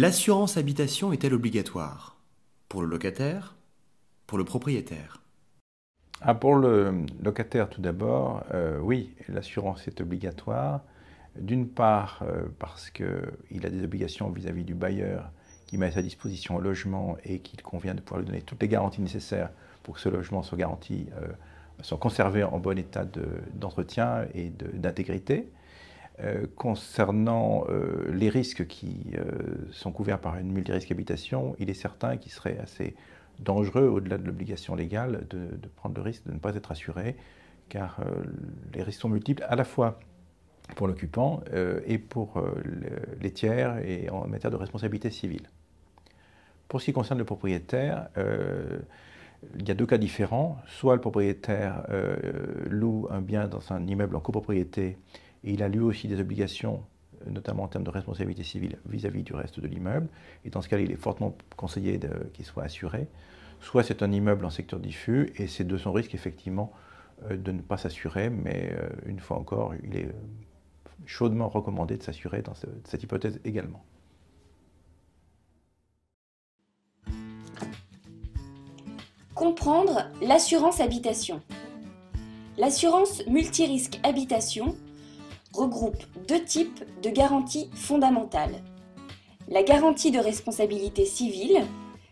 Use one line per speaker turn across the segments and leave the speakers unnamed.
L'assurance habitation est-elle obligatoire? Pour le locataire? Pour le propriétaire?
Pour le locataire, tout d'abord, oui, l'assurance est obligatoire. D'une part, parce qu'il a des obligations vis-à-vis du bailleur qui met à sa disposition un logement et qu'il convient de pouvoir lui donner toutes les garanties nécessaires pour que ce logement soit garanti, soit conservé en bon état d'entretien et d'intégrité. Concernant les risques qui sont couverts par une multirisque habitation, il est certain qu'il serait assez dangereux, au-delà de l'obligation légale, de prendre le risque de ne pas être assuré, car les risques sont multiples, à la fois pour l'occupant et pour les tiers et en matière de responsabilité civile. Pour ce qui concerne le propriétaire, il y a deux cas différents. Soit le propriétaire loue un bien dans un immeuble en copropriété et il a lui aussi des obligations, notamment en termes de responsabilité civile vis-à-vis du reste de l'immeuble. Et dans ce cas, il est fortement conseillé qu'il soit assuré. Soit c'est un immeuble en secteur diffus et c'est de son risque effectivement de ne pas s'assurer, mais une fois encore, il est chaudement recommandé de s'assurer dans cette hypothèse également.
Comprendre l'assurance habitation. L'assurance multirisque habitation regroupe deux types de garanties fondamentales. La garantie de responsabilité civile,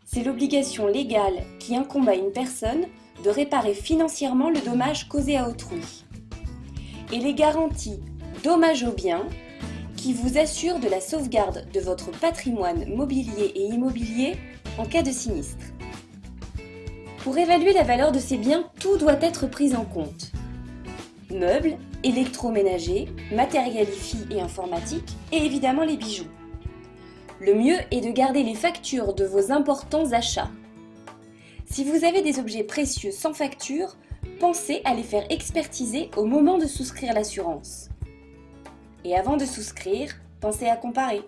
c'est l'obligation légale qui incombe à une personne de réparer financièrement le dommage causé à autrui. Et les garanties dommages aux biens, qui vous assurent de la sauvegarde de votre patrimoine mobilier et immobilier en cas de sinistre. Pour évaluer la valeur de ces biens, tout doit être pris en compte. Meubles, électroménagers, matériel IFI et informatique, et évidemment les bijoux. Le mieux est de garder les factures de vos importants achats. Si vous avez des objets précieux sans facture, pensez à les faire expertiser au moment de souscrire l'assurance. Et avant de souscrire, pensez à comparer.